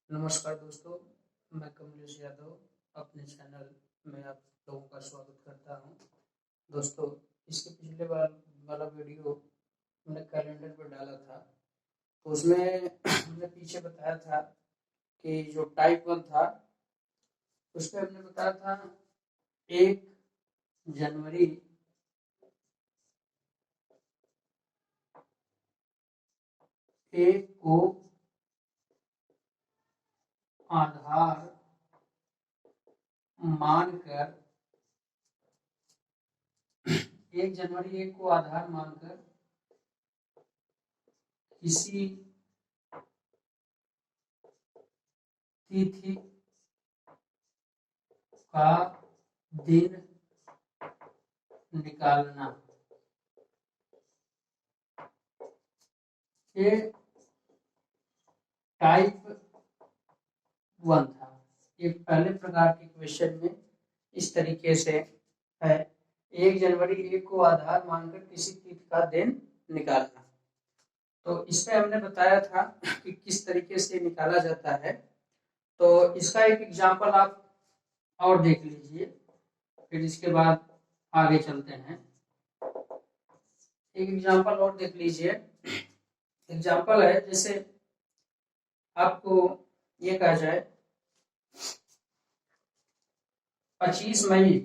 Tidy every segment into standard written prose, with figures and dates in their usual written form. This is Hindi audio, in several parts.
नमस्कार दोस्तों, मैं कमलेश यादव अपने चैनल में आप लोगों का स्वागत करता हूं। दोस्तों, इसके पिछले वाला वीडियो मैंने कैलेंडर पर डाला था, तो उसमें हमने पीछे बताया था कि जो टाइप 1 था उसमें हमने बताया था 1 जनवरी एक को आधार मानकर 1 जनवरी 1 को आधार मानकर किसी तिथि का दिन निकालना। ये टाइप 1 था। ये पहले प्रकार के क्वेश्चन में इस तरीके से है, 1 जनवरी 1 को आधार मानकर किसी तिथि का दिन निकालना। तो इसमें हमने बताया था कि किस तरीके से निकाला जाता है। तो इसका एक एग्जाम्पल आप और देख लीजिए, फिर इसके बाद आगे चलते हैं। एक एग्जाम्पल और देख लीजिए। एग्जाम्पल है, जैसे आपको ये कहा जाए 25 मई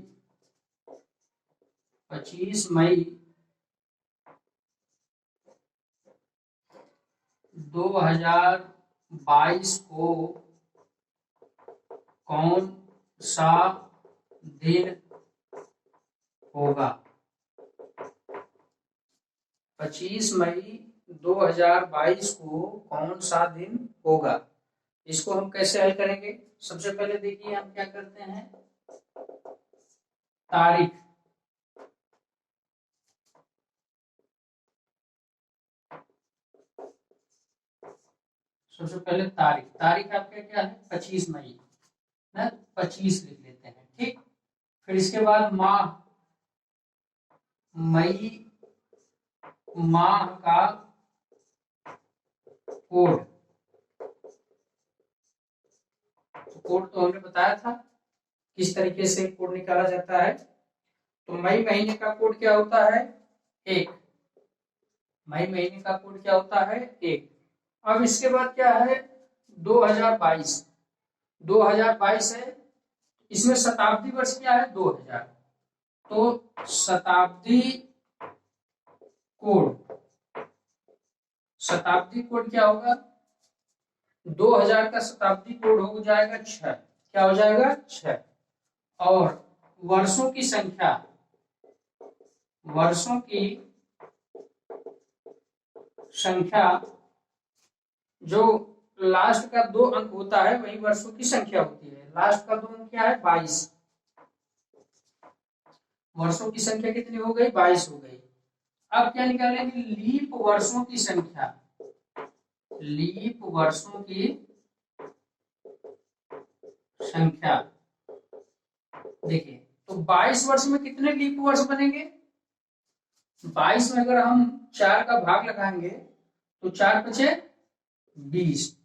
2022 को कौन सा दिन होगा। 25 मई 2022 को कौन सा दिन होगा। इसको हम कैसे हल करेंगे। सबसे पहले देखिए हम क्या करते हैं, तारीख। सबसे पहले तारीख आपका क्या है, 25 मई ना, 25 लिख लेते हैं, ठीक। फिर इसके बाद माह, मई माह का कोड। कोड तो हमने बताया था किस तरीके से कोड निकाला जाता है। तो मई महीने का कोड क्या होता है, 1। मई महीने का कोड क्या होता है, 1। अब इसके बाद क्या है, 2022 है। इसमें शताब्दी वर्ष क्या है, 2000। तो शताब्दी कोड क्या होगा, 2000 का शताब्दी कोड हो जाएगा 6। क्या हो जाएगा, 6। और वर्षों की संख्या जो लास्ट का 2 अंक होता है वही वर्षों की संख्या होती है। लास्ट का 2 अंक क्या है, 22। वर्षों की संख्या कितनी हो गई, 22 हो गई। अब क्या निकालेंगे, लीप वर्षों की संख्या। लीप वर्षों की संख्या देखिए, तो 22 वर्ष में कितने लीप वर्ष बनेंगे। 22 में अगर हम 4 का भाग लगाएंगे तो 4 बचे 20।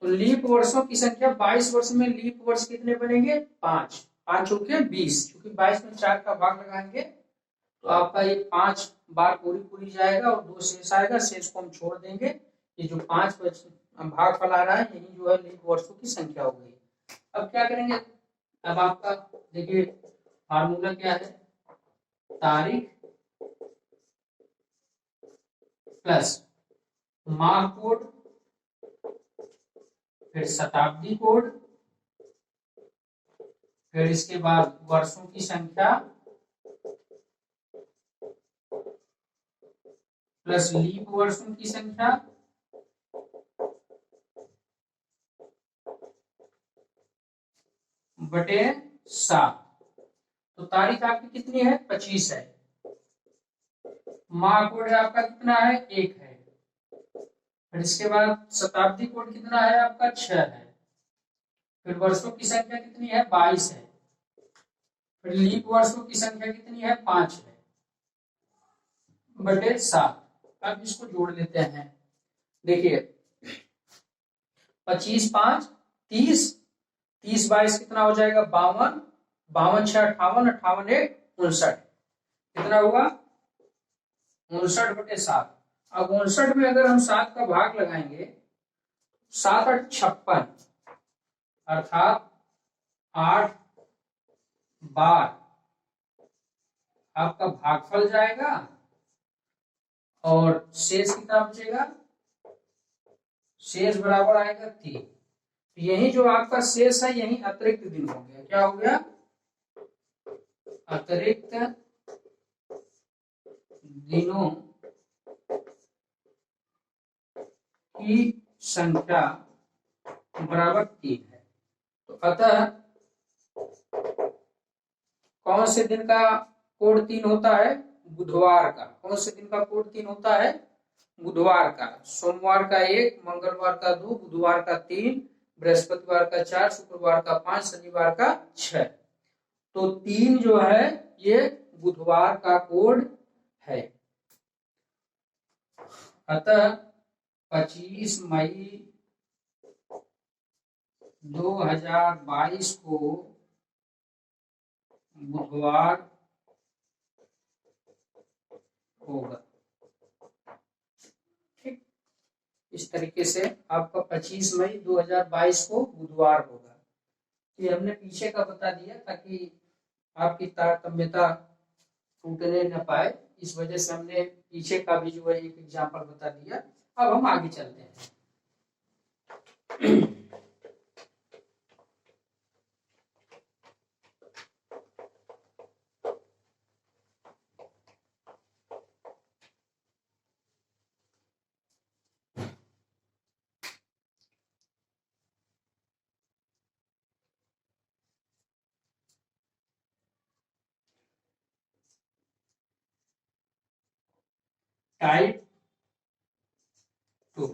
तो लीप वर्षों की संख्या 22 वर्ष में लीप वर्ष कितने बनेंगे, 5। 5 होके 20, क्योंकि 22 में 4 का भाग लगाएंगे तो आपका ये 5 बार पूरी जाएगा और 2 शेष आएगा। शेष को हम छोड़ देंगे। ये जो 5 भाग फल आ रहा है यही जो है लीप वर्षों की संख्या हो गई। अब क्या करेंगे, अब आपका देखिए फार्मूला क्या है, तारीख प्लस माह कोड, फिर शताब्दी कोड, फिर इसके बाद वर्षों की संख्या प्लस लीप वर्षों की संख्या बटे 7। तो तारीख आपकी कितनी है, 25 है। माह कोड है आपका कितना है, 1 है। फिर इसके बाद शताब्दी कोड कितना है आपका, 6 है। फिर वर्षों की संख्या कितनी है, 22 है। फिर लीप वर्षों की संख्या कितनी है, 5 है बटे 7। अब इसको जोड़ लेते हैं। देखिए 25 5 30, 30 22 कितना हो जाएगा 52, 52 6 58, 58 1 59, कितना होगा 59/7। अब 59 में अगर हम 7 का भाग लगाएंगे, 7 8 56, अर्थात 8 बार आपका भागफल जाएगा और शेष कितना बचेगा, शेष बराबर आएगा 3। यही जो आपका शेष है यही अतिरिक्त दिन हो गया। क्या हो गया, अतिरिक्त दिनों की संख्या बराबर 3 है। तो अतः कौन से दिन का कोड 3 होता है, बुधवार का। कौन से दिन का कोड 3 होता है, बुधवार का। सोमवार का 1, मंगलवार का 2, बुधवार का 3, बृहस्पतिवार का 4, शुक्रवार का 5, शनिवार का 6। तो 3 जो है ये बुधवार का कोड है। अतः 25 मई 2022 को बुधवार होगा। ठीक, इस तरीके से आपका 25 मई 2022 को बुधवार होगा। ये हमने पीछे का बता दिया ताकि आपकी तारतम्यता टूटने न पाए, इस वजह से हमने पीछे का भी जो है एक एग्जाम्पल बता दिया। अब हम आगे चलते हैं। टाइप 2,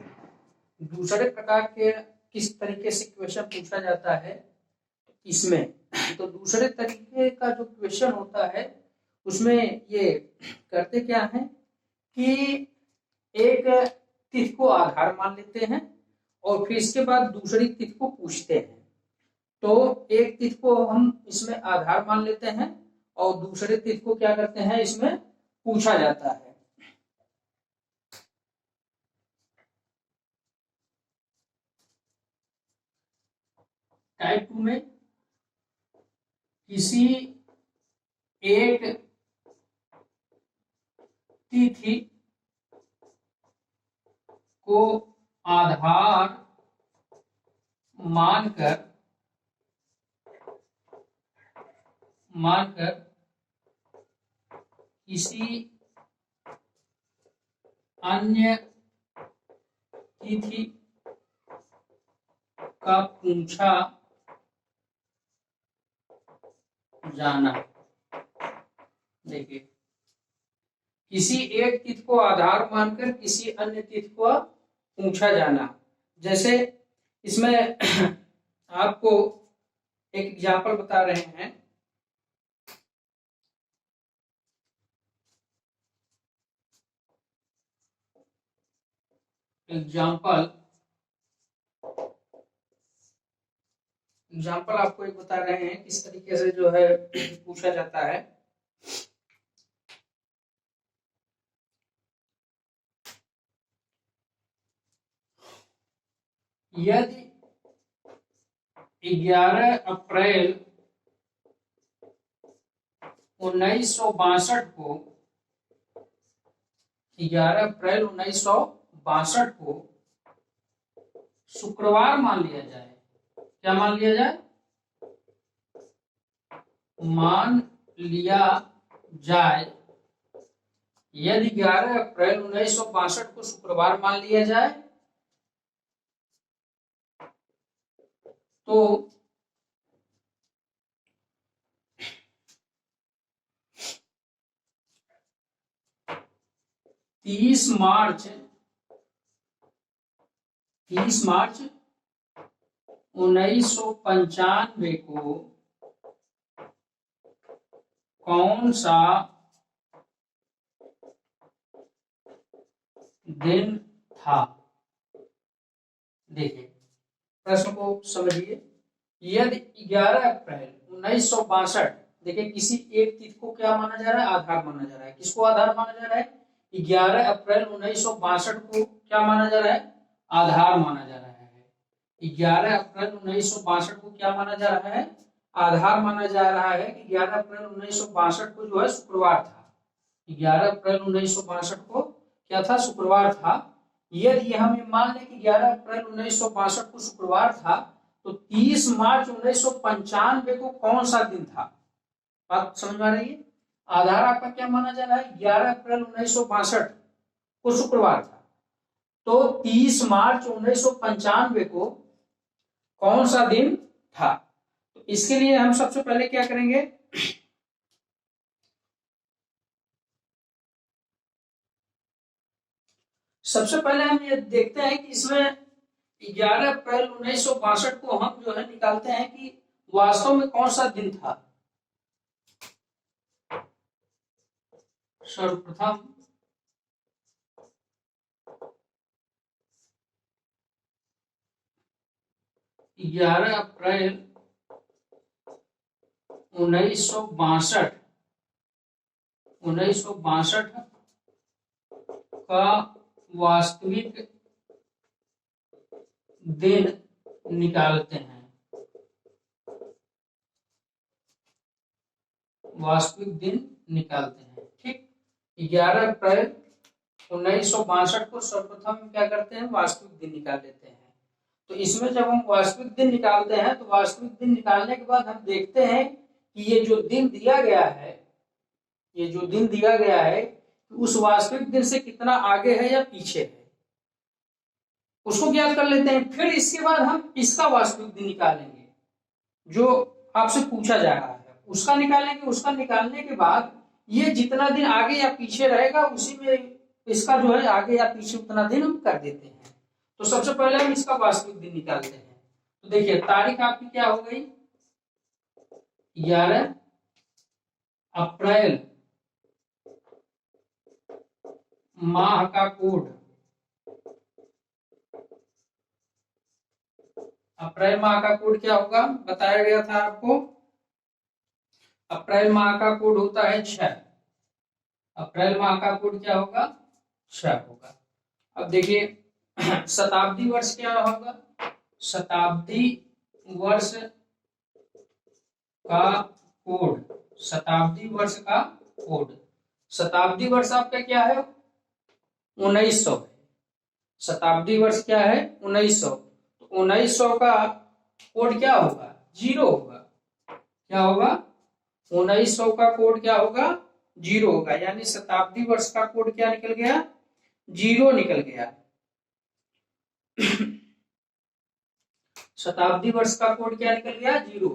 दूसरे प्रकार के किस तरीके से क्वेश्चन पूछा जाता है इसमें। तो दूसरे तरीके का जो क्वेश्चन होता है उसमें ये करते क्या है कि एक तिथि को आधार मान लेते हैं और फिर इसके बाद दूसरी तिथि को पूछते हैं। तो एक तिथि को हम इसमें आधार मान लेते हैं और दूसरे तिथि को क्या करते हैं इसमें पूछा जाता है। टाइप 2 में किसी एक तिथि को आधार मानकर किसी अन्य तिथि का पूछा जाना। देखिए किसी एक तिथि को आधार मानकर किसी अन्य तिथि को पूछा जाना। जैसे इसमें आपको एक एग्जाम्पल बता रहे हैं। एग्जाम्पल आपको एक बता रहे हैं किस तरीके से जो है पूछा जाता है। यदि 11 अप्रैल 1962 को 11 अप्रैल 1962 को शुक्रवार मान लिया जाए। क्या मान लिया जाए, मान लिया जाए। यदि 11 अप्रैल 1962 को शुक्रवार मान लिया जाए तो 30 मार्च 1995 को कौन सा दिन था। देखिए प्रश्न को समझिए। यदि 11 अप्रैल 1962, देखिए किसी एक तिथि को क्या माना जा रहा है, आधार माना जा रहा है। किसको आधार माना जा रहा है? 11 अप्रैल 1962 को क्या माना जा रहा है? आधार माना जा रहा है। 11 अप्रैल 1962 को क्या माना जा रहा है? आधार माना जा रहा है कि 11 अप्रैल 1962 को जो है शुक्रवार था। 11 अप्रैल 1962 को क्या था? शुक्रवार था। यदि हम ये मान लें कि 11 अप्रैल 1962 को शुक्रवार था, तो 30 मार्च 1995 को कौन सा दिन था? बात समझ में आ रही है? आधार आपका क्या माना जा रहा है? 11 अप्रैल 1962 को शुक्रवार था, तो 30 मार्च 1995 को कौन सा दिन था? तो इसके लिए हम सबसे पहले क्या करेंगे, सबसे पहले हम ये देखते हैं कि इसमें 11 अप्रैल 1962 को हम जो है निकालते हैं कि वास्तव में कौन सा दिन था। सर्वप्रथम 11 अप्रैल 1962 का वास्तविक दिन निकालते हैं। वास्तविक दिन निकालते हैं, ठीक। 11 अप्रैल 1962 को सर्वप्रथम क्या करते हैं? वास्तविक दिन निकाल लेते हैं। तो इसमें जब हम वास्तविक दिन निकालते हैं, तो वास्तविक दिन निकालने के बाद हम देखते हैं कि ये जो दिन दिया गया है, ये जो दिन दिया गया है उस वास्तविक दिन से कितना आगे है या पीछे है, उसको ज्ञात कर लेते हैं। फिर इसके बाद हम इसका वास्तविक दिन निकालेंगे, जो आपसे पूछा जा रहा है उसका निकालेंगे। उसका निकालने के बाद ये जितना दिन आगे या पीछे रहेगा, उसी में इसका जो है आगे या पीछे उतना दिन हम कर देते हैं। तो सबसे पहले हम इसका वास्तविक दिन निकालते हैं। तो देखिए तारीख आपकी क्या हो गई? 11 अप्रैल माह का कोड, अप्रैल माह का कोड क्या होगा बताया गया था आपको? अप्रैल माह का कोड होता है 6। अप्रैल माह का कोड क्या होगा? 6 होगा। अब देखिए शताब्दी वर्ष क्या होगा? शताब्दी वर्ष का कोड, शताब्दी वर्ष का कोड, शताब्दी वर्ष आपका क्या है? 1900। शताब्दी वर्ष क्या है? 1900। तो 1900 का कोड क्या होगा? 0 होगा। क्या होगा? 1900 का कोड क्या होगा? 0 होगा। यानी शताब्दी वर्ष का कोड क्या निकल गया? 0 निकल गया। शताब्दी वर्ष का कोड क्या निकल गया? 0।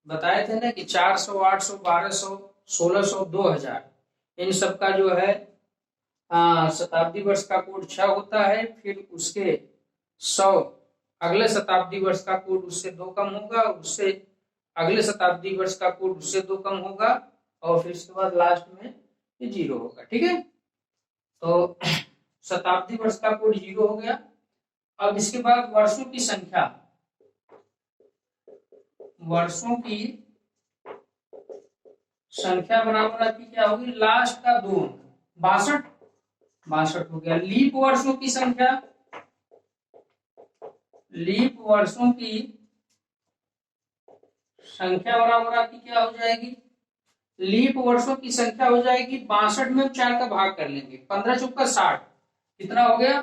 बताए थे ना कि 400, 800, 1200, 1600, 2000 इन सब का जो है शताब्दी वर्ष का कोड 6 होता है। फिर उसके 100 अगले शताब्दी वर्ष का कोड उससे 2 कम होगा, उससे अगले शताब्दी वर्ष का कोड उससे 2 कम होगा, और फिर उसके बाद लास्ट में ये 0 होगा। ठीक है, तो शताब्दी वर्ष का कोड 0 हो गया। अब इसके बाद वर्षों की संख्या, वर्षों की संख्या बराबर आपकी क्या होगी? लास्ट का 2 अंक, 62 62 हो गया। लीप वर्षों की संख्या, लीप वर्षों की संख्या बराबर आपकी क्या हो जाएगी? लीप वर्षों की संख्या हो जाएगी 62 में 4 का भाग कर लेंगे, 15 चौका 60, कितना हो गया?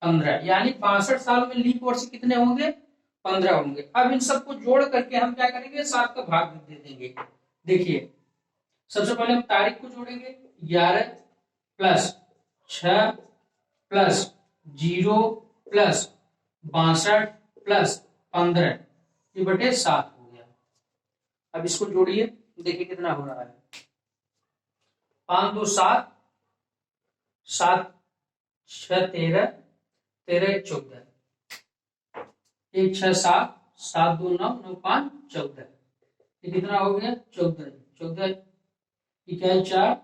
15। यानी 62 साल में लीप वर्ष कितने होंगे? 15 होंगे। अब इन सबको जोड़ करके हम क्या करेंगे? 7 का भाग दे देंगे। देखिए सबसे पहले हम तारीख को जोड़ेंगे, 11 प्लस 6 प्लस 0 प्लस 62 प्लस 15 ये बटे 7 हो गया। अब इसको जोड़िए, देखिए कितना हो रहा है। 5 2 7, 7 6 13, 13 14, 1 6 7, 7 2 9, 9 5 14, ये कितना हो गया? 14। 14 इक्याई 4,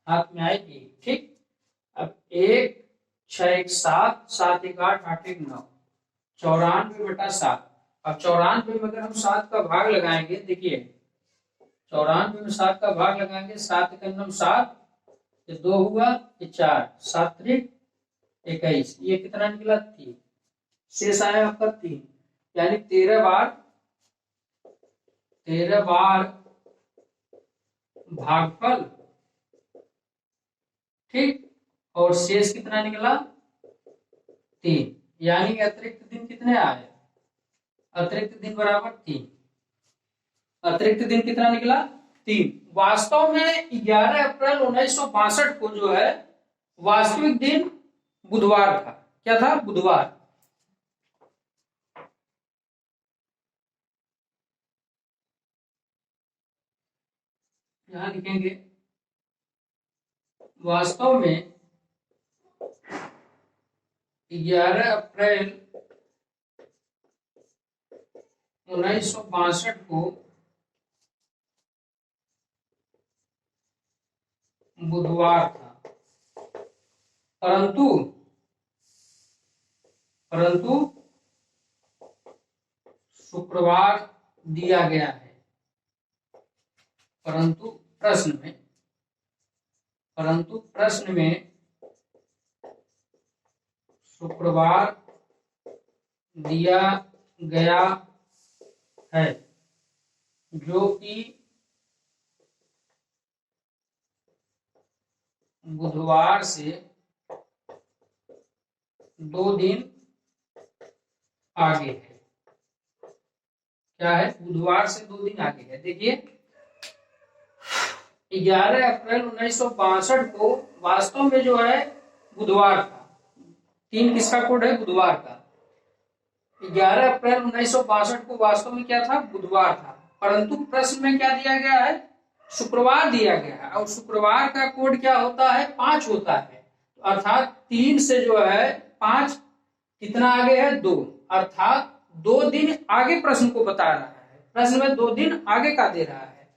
हाथ में आए 1। ठीक, अब 1 6 1 7, 7 1 8, 8 1 9, 94/7। अब 94 में अगर हम 7 का भाग लगाएंगे, देखिए 94 में 7 का भाग लगाएंगे, 7 के 7, ये 2 हुआ, ये 4, 7 त्रिक 21, ये कितना निकला 3, शेष आया आपका 3, यानी 13 बार भागफल, ठीक, और शेष कितना निकला 3, यानी अतिरिक्त दिन कितने आए, अतिरिक्त दिन बराबर 3, अतिरिक्त दिन कितना निकला 3। वास्तव में 11 अप्रैल 1962 को जो है वास्तविक दिन बुधवार था। क्या था, बुधवार। यहां लिखेंगे वास्तव में 11 अप्रैल 1962 को बुधवार था, परंतु शुक्रवार दिया गया है, परंतु प्रश्न में शुक्रवार दिया गया है, जो कि बुधवार से 2 दिन आगे है। क्या है, बुधवार से 2 दिन आगे है। देखिए 11 अप्रैल 1962 को वास्तव में जो है बुधवार था, 3 किसका कोड है, बुधवार का। 11 अप्रैल 1962 को वास्तव में क्या था, बुधवार था, परंतु प्रश्न में क्या दिया गया है, शुक्रवार दिया गया है, और शुक्रवार का कोड क्या होता है, 5 होता है, अर्थात 3 से जो है 5 कितना आगे है, 2, अर्थात 2 दिन आगे प्रश्न को बता रहा है, प्रश्न में 2 दिन आगे का दे रहा है।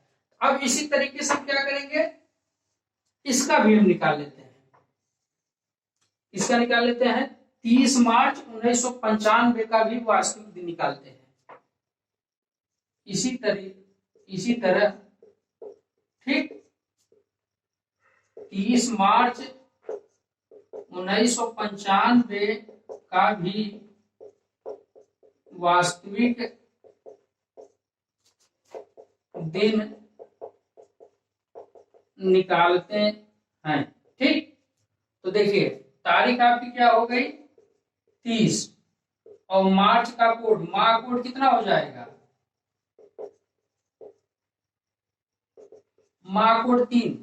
अब इसी तरीके से क्या करेंगे, इसका भी हम निकाल लेते हैं, इसका निकाल लेते हैं। 30 मार्च 1995 का भी वास्तविक दिन निकालते हैं, इसी तरह ठीक 30 मार्च 1995 का भी वास्तविक दिन निकालते हैं, ठीक। तो देखिए तारीख आपकी क्या हो गई 30, और मार्च का कोड, माह कोड कितना हो जाएगा, माह कोड 3,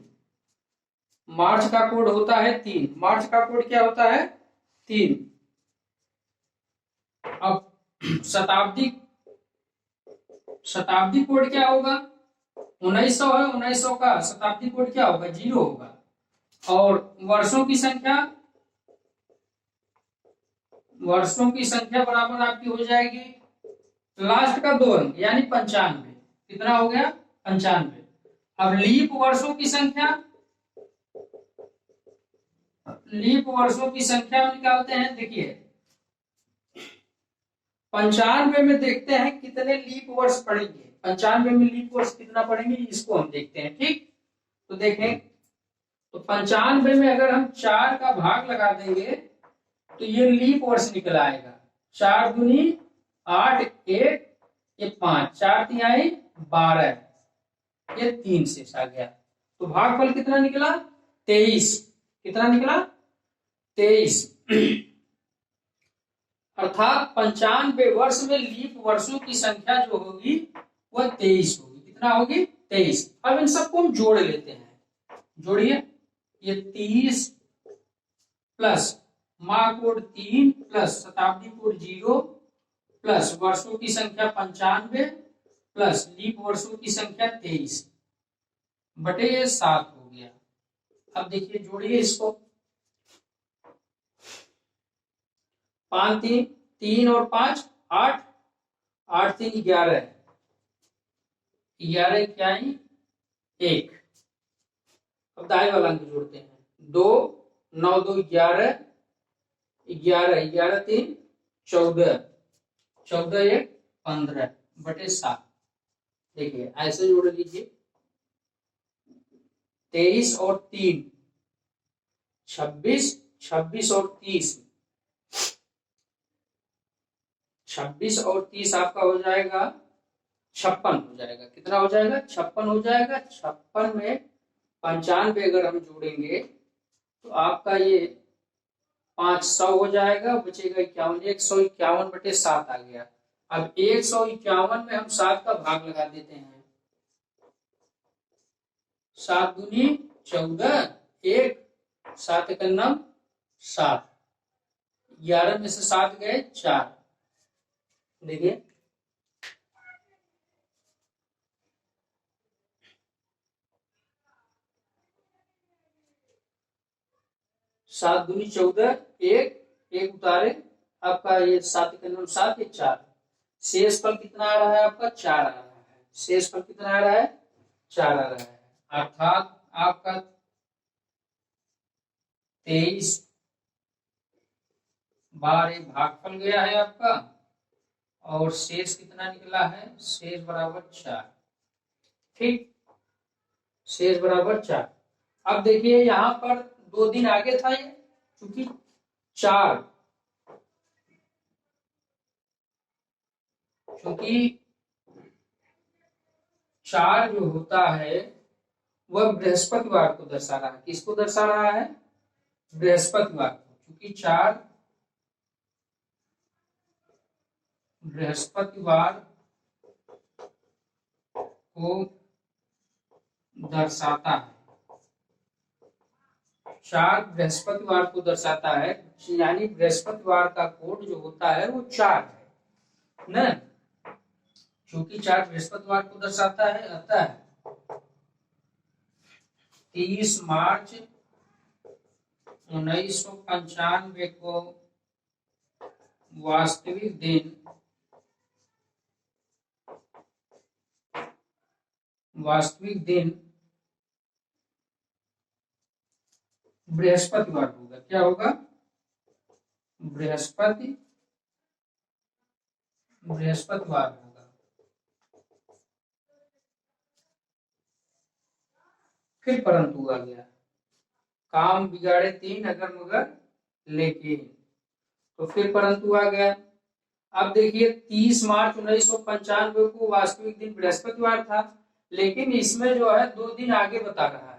मार्च का कोड होता है 3, मार्च का कोड क्या होता है 3। अब शताब्दी कोड क्या होगा, 1900 है, 1900 का शताब्दी कोड क्या होगा, 0 होगा, और वर्षों की संख्या बराबर आपकी हो जाएगी लास्ट का 2 अंक यानी 95, कितना हो गया 95। अब लीप वर्षों की संख्या में निकालते हैं। देखिए 95 में देखते हैं कितने लीप वर्ष पड़ेंगे, 95 में लीप वर्ष कितना पड़ेंगे, इसको हम देखते हैं, ठीक। तो देखें, तो 95 में अगर हम 4 का भाग लगा देंगे तो ये लीप वर्ष निकल आएगा, 4 दूनी 8, 1 ये 5, 4 तिहाई 12, ये 3 शेष आ गया। तो भागफल कितना निकला 23, कितना निकला 23, अर्थात 95 वर्ष में लीप वर्षों की संख्या जो होगी वह 23 होगी, कितना होगी 23। अब इन सबको हम जोड़ लेते हैं, जोड़िए, ये 30 प्लस माह कोड 3 प्लस शताब्दी कोड 0 प्लस वर्षों की संख्या 95 प्लस लीप वर्षों की संख्या 23 बटे ये 7 हो गया। अब देखिए जोड़िए इसको, 5 3 और 5 8, 8 3 11, 11 क्या 1। अब दाएं वाला अंक जोड़ते हैं, 2 9 2 11, 11 11 3 14, 14 एक 15 बटे 7। देखिए ऐसे जोड़ लीजिए, 23 और 3 26, 26 और 30, 26 और 30 आपका हो जाएगा 56 हो जाएगा। कितना हो जाएगा? 56 हो जाएगा। 56 में 95 अगर हम जोड़ेंगे तो आपका ये 500 हो जाएगा, बचेगा 51। 151 बटे 7 आ गया। अब 151 में हम 7 का भाग लगा देते हैं। 7 दूनी 14, 1 7 का 9 7, 11 में से 7 गए 4। देखिए 7 दूनी 14, 1 उतारे, आपका ये 7 का 9 7, 4। शेष फल कितना आ रहा है? आपका 4 आ रहा है। शेष फल कितना आ रहा है? 4 आ रहा है। अर्थात आपका 23 बार एक भागफल गया है आपका, और शेष कितना निकला है? शेष बराबर 4। ठीक, शेष बराबर 4। अब देखिए यहां पर 2 दिन आगे था ये, क्योंकि 4, क्योंकि 4 जो होता है वह बृहस्पतिवार को दर्शा रहा है। किसको दर्शा रहा है? बृहस्पतिवार को। क्योंकि 4 बृहस्पतिवार को दर्शाता है। 4 बृहस्पतिवार को दर्शाता है, यानी बृहस्पतिवार का कोड जो होता है वो 4 है ना। क्योंकि 4 बृहस्पतिवार को दर्शाता है, अतः 30 मार्च 1995 को वास्तविक दिन बृहस्पतिवार होगा। क्या होगा? बृहस्पतिवार होगा। फिर परंतु आ गया, काम बिगाड़े 3 अगर मगर लेकिन, तो फिर परंतु आ गया। अब देखिए 30 मार्च 1995 को वास्तविक दिन बृहस्पतिवार था, लेकिन इसमें जो है 2 दिन आगे बता रहा है।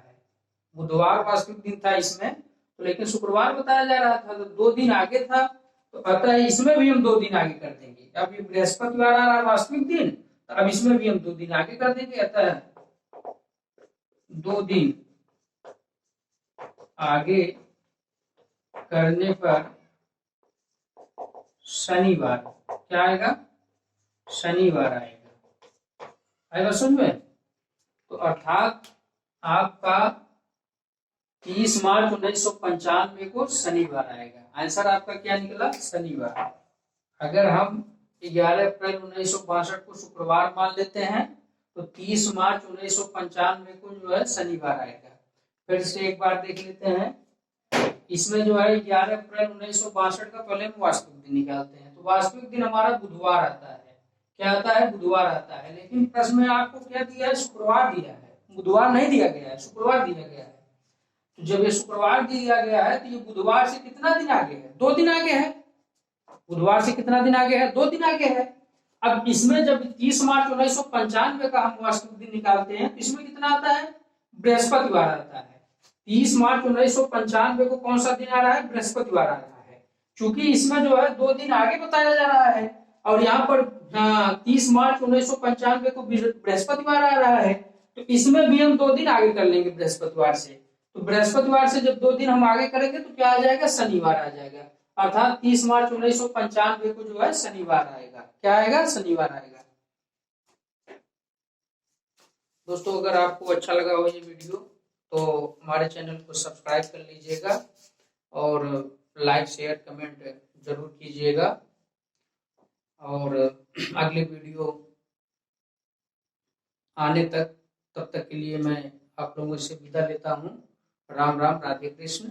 बुधवार वास्तविक दिन था इसमें, तो लेकिन शुक्रवार बताया जा रहा था, तो 2 दिन आगे था, तो अतः इसमें भी हम 2 दिन आगे कर देंगे। अब ये बृहस्पतिवार आ रहा है वास्तविक दिन, तो अब इसमें भी हम 2 दिन आगे कर देंगे। अतः 2 दिन आगे करने पर शनिवार, क्या आएगा? शनिवार आएगा समझ में। तो अर्थात आपका 30 मार्च 1995 को शनिवार आएगा। आंसर आपका क्या निकला? शनिवार। अगर हम 11 अप्रैल 1962 को शुक्रवार मान लेते हैं, तो 30 मार्च 1995 को जो है शनिवार आएगा। फिर से एक बार देख लेते हैं। इसमें जो है 11 अप्रैल 1962 का पहले हम वास्तविक दिन निकालते हैं, तो वास्तविक दिन हमारा बुधवार आता है। क्या आता है? बुधवार आता है। लेकिन प्रश्न में आपको क्या दिया है? शुक्रवार दिया है, बुधवार नहीं दिया गया है, शुक्रवार दिया गया है। तो जब ये शुक्रवार दिया गया है, तो ये बुधवार से कितना दिन आगे है? 2 दिन आगे है। बुधवार से कितना दिन आगे है? 2 दिन आगे है। अब इसमें जब 30 मार्च 1995 का हम वास्तविक दिन निकालते हैं, तो इसमें कितना आता है? बृहस्पतिवार आता है। 30 मार्च 1995 को कौन सा दिन आ रहा है? बृहस्पतिवार आ रहा है। क्योंकि इसमें जो है 2 दिन आगे बताया जा रहा है, और यहाँ पर 30 मार्च 1995 को बृहस्पतिवार आ रहा है, तो इसमें भी हम 2 दिन आगे कर लेंगे बृहस्पतिवार से। तो बृहस्पतिवार से जब 2 दिन हम आगे करेंगे तो क्या आ जाएगा? शनिवार आ जाएगा। अर्थात 30 मार्च 1995 को जो है शनिवार आएगा। क्या आएगा? शनिवार आएगा। दोस्तों अगर आपको अच्छा लगा हो ये वीडियो, तो हमारे चैनल को सब्सक्राइब कर लीजिएगा, और लाइक शेयर कमेंट जरूर कीजिएगा। और अगले वीडियो आने तक, तब तक के लिए मैं आप लोगों से विदा लेता हूँ। राम राम, राधे कृष्ण।